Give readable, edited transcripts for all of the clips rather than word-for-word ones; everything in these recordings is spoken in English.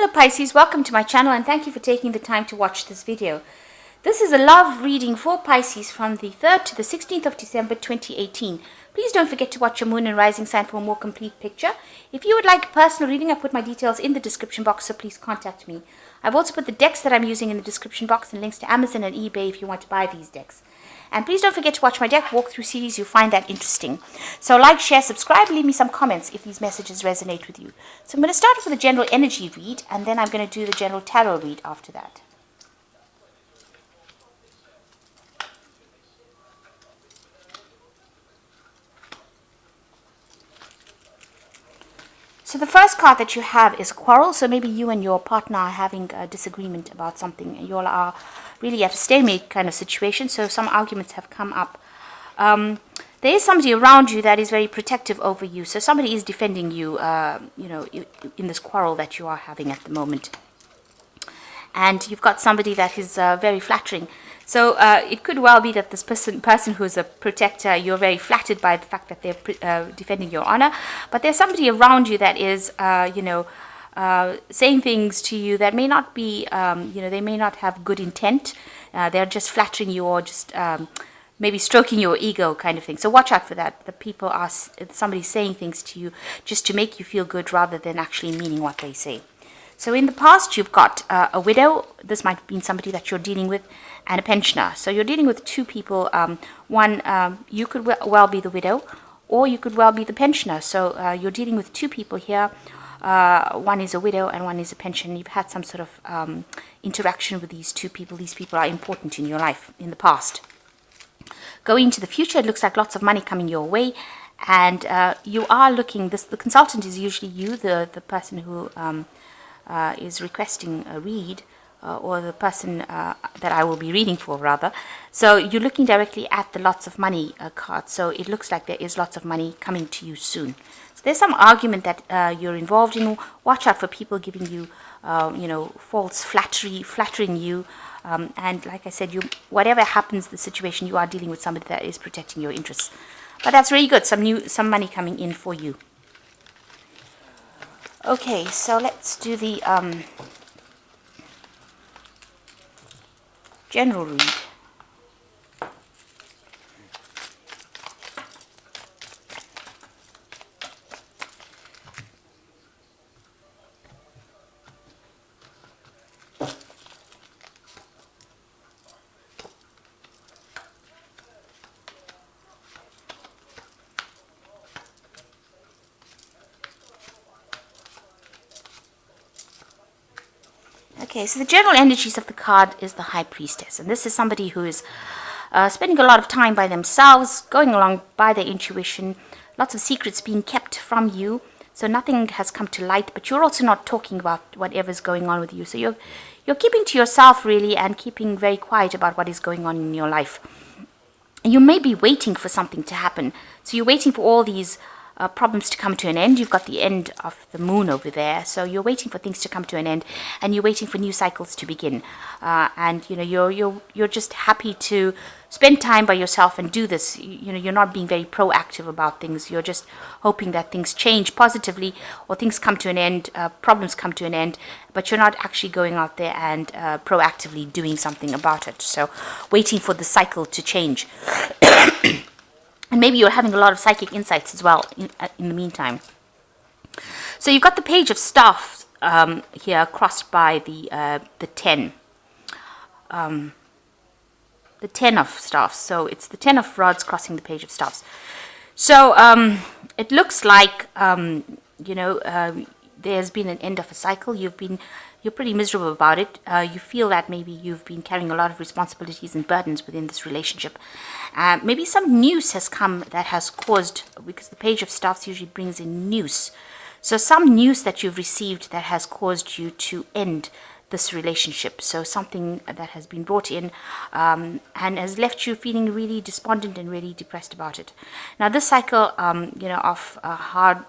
Hello Pisces, welcome to my channel and thank you for taking the time to watch this video. This is a love reading for Pisces from the 3rd to the 16th of December 2018. Please don't forget to watch your moon and rising sign for a more complete picture. If you would like a personal reading, I put my details in the description box, so please contact me. I've also put the decks that I'm using in the description box and links to Amazon and eBay if you want to buy these decks. And please don't forget to watch my deck walkthrough series. You'll find that interesting. So like, share, subscribe, leave me some comments if these messages resonate with you. So I'm going to start off with a general energy read, and then I'm going to do the general tarot read after that. So the first card that you have is a quarrel. So maybe you and your partner are having a disagreement about something, and you all are really at a stalemate kind of situation. So some arguments have come up. There is somebody around you that is very protective over you. So somebody is defending you, in this quarrel that you are having at the moment. And you've got somebody that is very flattering. So it could well be that this person who is a protector, you're very flattered by the fact that they're defending your honor. But there's somebody around you that is, saying things to you that may not be, they may not have good intent. They're just flattering you or just maybe stroking your ego kind of thing. So watch out for that. The people are, somebody saying things to you just to make you feel good rather than actually meaning what they say. So in the past, you've got a widow. This might have been somebody that you're dealing with, and a pensioner. So you're dealing with two people. One, you could well be the widow, or you could well be the pensioner. So you're dealing with two people here. One is a widow and one is a pensioner. You've had some sort of interaction with these two people. These people are important in your life in the past. Going into the future, it looks like lots of money coming your way. And you are looking, the consultant is usually you, the person who is requesting a read, or the person that I will be reading for, rather. So you're looking directly at the lots of money card. So it looks like there is lots of money coming to you soon. So there's some argument that you're involved in. Watch out for people giving you, false flattering you. And like I said, whatever happens, the situation, you are dealing with somebody that is protecting your interests. But that's really good. Some money coming in for you. Okay, so let's do the general read. Okay, so the general energies of the card is the High Priestess. And this is somebody who is spending a lot of time by themselves, going along by their intuition, lots of secrets being kept from you. So nothing has come to light, but you're also not talking about whatever's going on with you. So you're keeping to yourself, really, and keeping very quiet about what is going on in your life. You may be waiting for something to happen. So you're waiting for all these problems to come to an end. You've got the end of the moon over there, so you're waiting for things to come to an end, and you're waiting for new cycles to begin. And you're just happy to spend time by yourself and do this. You're not being very proactive about things. You're just hoping that things change positively, or things come to an end, problems come to an end, but you're not actually going out there and proactively doing something about it. So waiting for the cycle to change. And maybe you're having a lot of psychic insights as well in the meantime. So you've got the Page of Staff here crossed by the 10. The 10 of Staffs. So it's the 10 of Rods crossing the Page of Staffs. So it looks like, there's been an end of a cycle. You're pretty miserable about it. You feel that maybe you've been carrying a lot of responsibilities and burdens within this relationship. Maybe some news has come that has caused, because the Page of Staffs usually brings in news. So some news that you've received that has caused you to end this relationship. So something that has been brought in and has left you feeling really despondent and really depressed about it. Now this cycle, of hard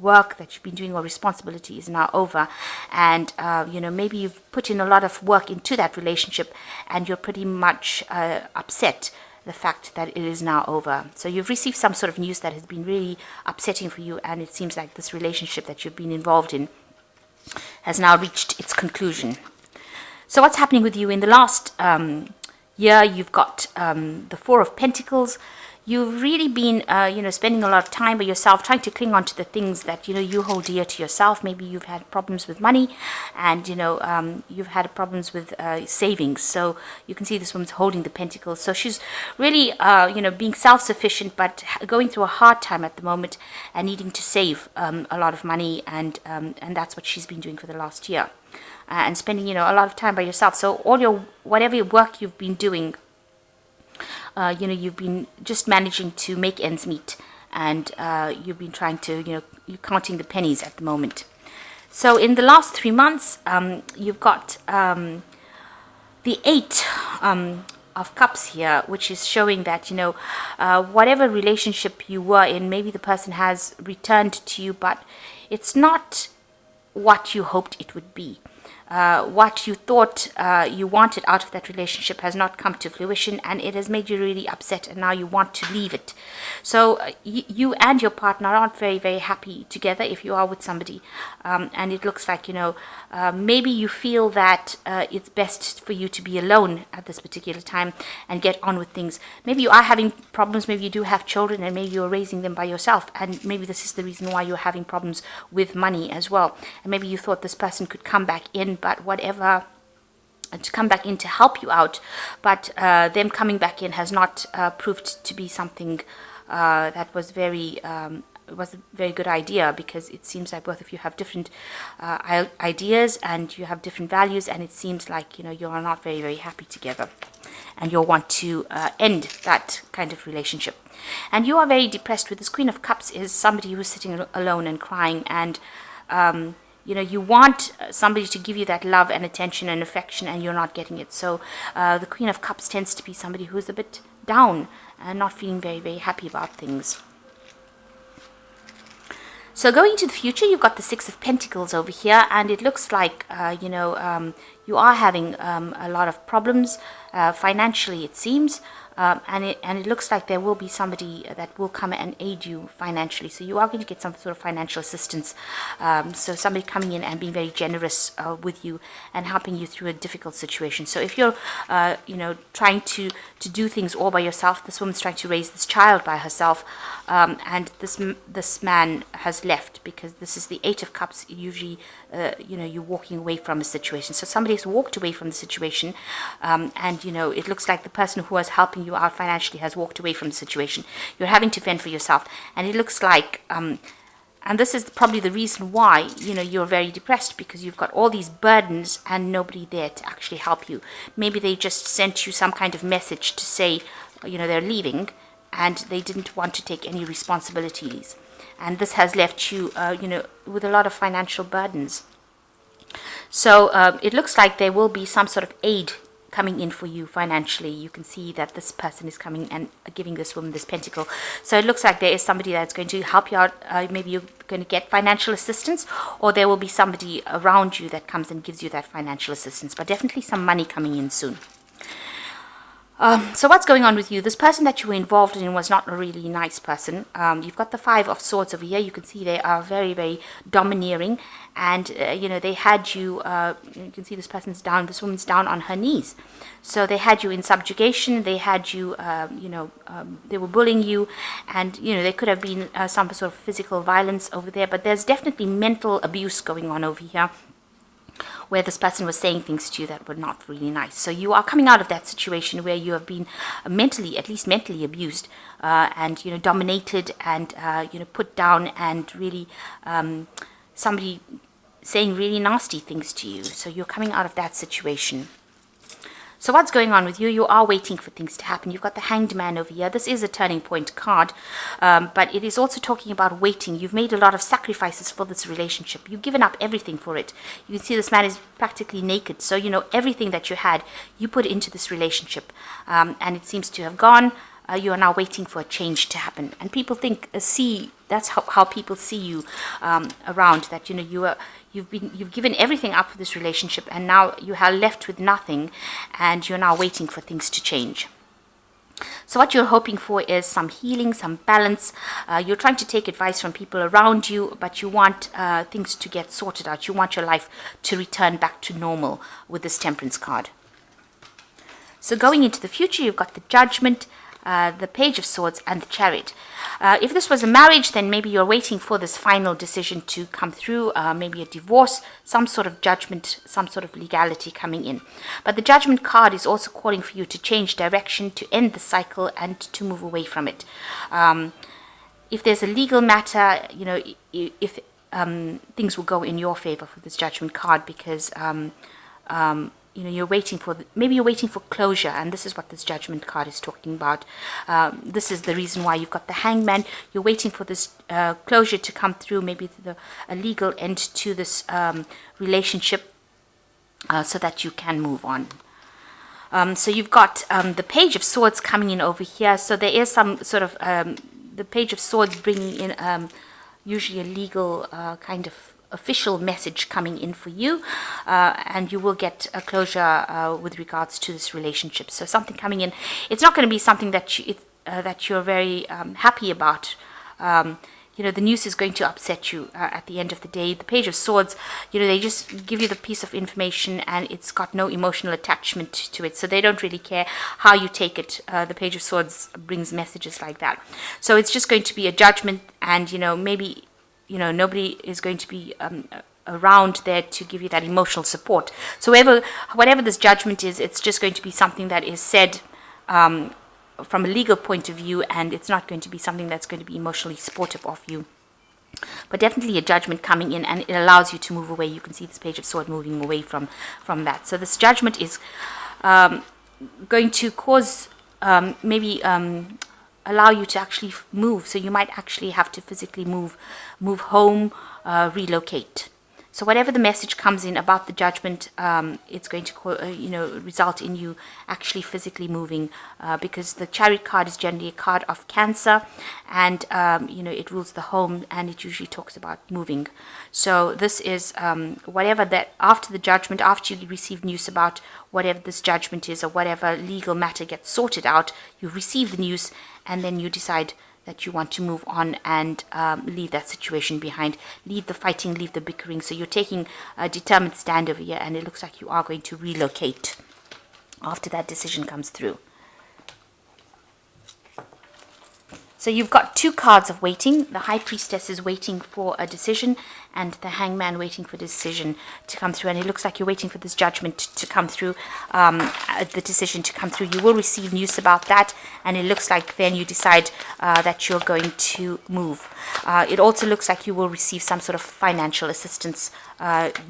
work that you've been doing or responsibility is now over, and maybe you've put in a lot of work into that relationship, and you're pretty much upset the fact that it is now over. So you've received some sort of news that has been really upsetting for you, and it seems like this relationship that you've been involved in has now reached its conclusion. So what's happening with you in the last year? You've got the Four of Pentacles. You've really been, spending a lot of time by yourself, trying to cling on to the things that, you hold dear to yourself. Maybe you've had problems with money, and, you've had problems with savings. So you can see this woman's holding the pentacles. So she's really, being self-sufficient, but going through a hard time at the moment and needing to save a lot of money. And that's what she's been doing for the last year. And spending, a lot of time by yourself. So whatever work you've been doing, you've been just managing to make ends meet, and you've been trying to, you're counting the pennies at the moment. So in the last 3 months, you've got the Eight of Cups here, which is showing that, whatever relationship you were in, maybe the person has returned to you, but it's not what you hoped it would be. What you thought you wanted out of that relationship has not come to fruition, and it has made you really upset, and now you want to leave it. So you and your partner aren't very, very happy together if you are with somebody, and it looks like, maybe you feel that it's best for you to be alone at this particular time and get on with things. Maybe you are having problems, maybe you do have children, and maybe you're raising them by yourself, and maybe this is the reason why you're having problems with money as well. And maybe you thought this person could come back in, but whatever, to come back in to help you out, but them coming back in has not proved to be something that was was a very good idea, because it seems like both of you have different ideas, and you have different values, and it seems like you are not very, very happy together, and you'll want to end that kind of relationship. And you are very depressed. With this Queen of Cups is somebody who's sitting alone and crying, and you want somebody to give you that love and attention and affection, and you're not getting it. So the Queen of Cups tends to be somebody who's a bit down and not feeling very, very happy about things. So going into the future, you've got the Six of Pentacles over here, and it looks like, you are having a lot of problems financially, it seems. And it looks like there will be somebody that will come and aid you financially. So you are going to get some sort of financial assistance. So somebody coming in and being very generous with you and helping you through a difficult situation. So if you're, trying to do things all by yourself, this woman's trying to raise this child by herself, and this man has left, because this is the Eight of Cups. Usually, you're walking away from a situation. So somebody has walked away from the situation, and it looks like the person who was helping you out financially has walked away from the situation. You're having to fend for yourself, and it looks like, and this is probably the reason why you're very depressed, because you've got all these burdens and nobody there to actually help you. Maybe they just sent you some kind of message to say they're leaving, and they didn't want to take any responsibilities, and this has left you with a lot of financial burdens. So it looks like there will be some sort of aid coming in for you financially. You can see that this person is coming and giving this woman this pentacle. So it looks like there is somebody that's going to help you out. Maybe you're going to get financial assistance, or there will be somebody around you that comes and gives you that financial assistance, but definitely some money coming in soon. So what's going on with you? This person that you were involved in was not a really nice person. You've got the Five of Swords over here. You can see they are very, very domineering, and they had you. You can see this person's down. This woman's down on her knees. So they had you in subjugation. They had you. They were bullying you, and there could have been some sort of physical violence over there. But there's definitely mental abuse going on over here, where this person was saying things to you that were not really nice. So you are coming out of that situation where you have been at least mentally abused, and dominated, and put down, and really somebody saying really nasty things to you. So you're coming out of that situation. So what's going on with you? You are waiting for things to happen. You've got the Hanged Man over here. This is a turning point card, but it is also talking about waiting. You've made a lot of sacrifices for this relationship. You've given up everything for it. You can see this man is practically naked. So, everything that you had, you put into this relationship, and it seems to have gone. You are now waiting for a change to happen. And people that's how people see you around, that, you've given everything up for this relationship, and now you are left with nothing, and you're now waiting for things to change. So what you're hoping for is some healing, some balance. You're trying to take advice from people around you, but you want things to get sorted out. You want your life to return back to normal with this Temperance card. So going into the future, you've got the Judgment, the Page of Swords, and the Chariot. If this was a marriage, then maybe you're waiting for this final decision to come through, maybe a divorce, some sort of judgment, some sort of legality coming in. But the Judgment card is also calling for you to change direction, to end the cycle, and to move away from it. If there's a legal matter, if things will go in your favor for this Judgment card, because you're waiting for, maybe you're waiting for closure, and this is what this Judgment card is talking about. This is the reason why you've got the Hangman. You're waiting for this closure to come through, maybe a legal end to this relationship, so that you can move on. So you've got the Page of Swords coming in over here. So there is some sort of, the Page of Swords bringing in usually a legal kind of official message coming in for you, and you will get a closure with regards to this relationship. So something coming in. It's not going to be something that you're very happy about. The news is going to upset you at the end of the day. The Page of Swords, they just give you the piece of information, and it's got no emotional attachment to it. So they don't really care how you take it. The Page of Swords brings messages like that. So it's just going to be a judgment, and maybe nobody is going to be around there to give you that emotional support. So whatever this judgment is, it's just going to be something that is said from a legal point of view, and it's not going to be something that's going to be emotionally supportive of you. But definitely a judgment coming in, and it allows you to move away. You can see this Page of Swords moving away from that. So this judgment is going to cause maybe allow you to actually move. So you might actually have to physically move home, relocate. So whatever the message comes in about the judgment, it's going to result in you actually physically moving, because the Chariot card is generally a card of Cancer, and it rules the home, and it usually talks about moving. So this is whatever that, after the judgment, after you receive news about whatever this judgment is, or whatever legal matter gets sorted out, you receive the news, and then you decide that you want to move on and leave that situation behind, leave the fighting, leave the bickering. So you're taking a determined stand over here, and it looks like you are going to relocate after that decision comes through. So you've got two cards of waiting. The High Priestess is waiting for a decision, and the Hangman waiting for a decision to come through. And it looks like you're waiting for this judgment to come through, the decision to come through. You will receive news about that, and it looks like then you decide that you're going to move. It also looks like you will receive some sort of financial assistance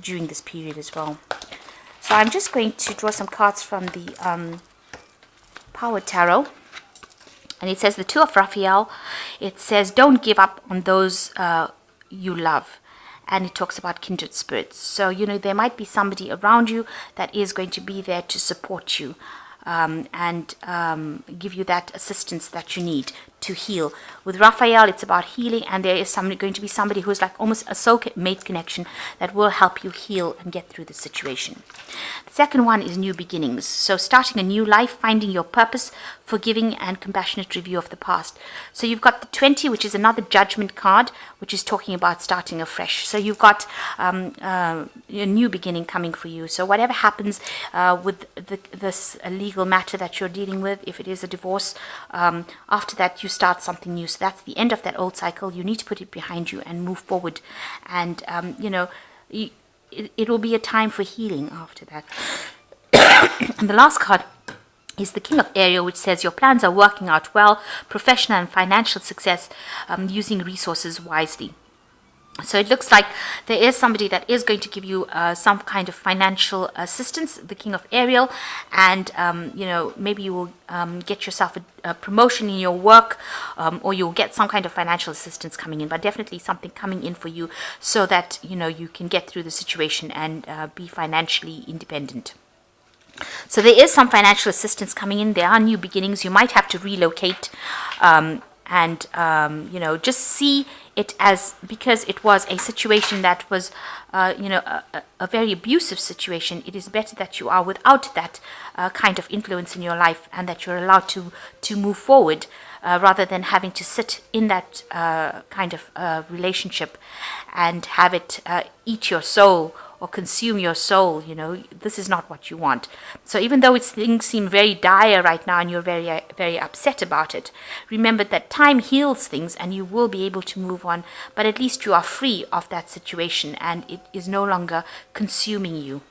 during this period as well. So I'm just going to draw some cards from the Power Tarot. And it says the Two of Raphael. It says, don't give up on those you love. And it talks about kindred spirits. So, there might be somebody around you that is going to be there to support you, and give you that assistance that you need to heal. With Raphael, it's about healing, and there is going to be somebody who's like almost a soulmate connection that will help you heal and get through the situation. The second one is new beginnings. So starting a new life, finding your purpose, forgiving and compassionate review of the past. So you've got the 20, which is another judgment card, which is talking about starting afresh. So you've got a new beginning coming for you. So whatever happens with this legal matter that you're dealing with, if it is a divorce, after that you start something new. So that's the end of that old cycle. You need to put it behind you and move forward. And, it will be a time for healing after that. And the last card is the King of Ariel, which says your plans are working out well, professional and financial success, using resources wisely. So it looks like there is somebody that is going to give you some kind of financial assistance, the King of Ariel, and maybe you will get yourself a promotion in your work, or you'll get some kind of financial assistance coming in, but definitely something coming in for you so that you can get through the situation and be financially independent. So there is some financial assistance coming in. There are new beginnings. You might have to relocate, and just see it as, because it was a situation that was a very abusive situation, it is better that you are without that kind of influence in your life, and that you're allowed to move forward, rather than having to sit in that kind of relationship and have it eat your soul or consume your soul. This is not what you want. So even though things seem very dire right now and you're very, very upset about it, remember that time heals things and you will be able to move on, but at least you are free of that situation and it is no longer consuming you.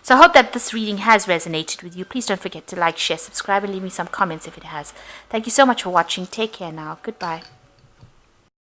So I hope that this reading has resonated with you. Please don't forget to like, share, subscribe, and leave me some comments if it has. Thank you so much for watching. Take care now. Goodbye.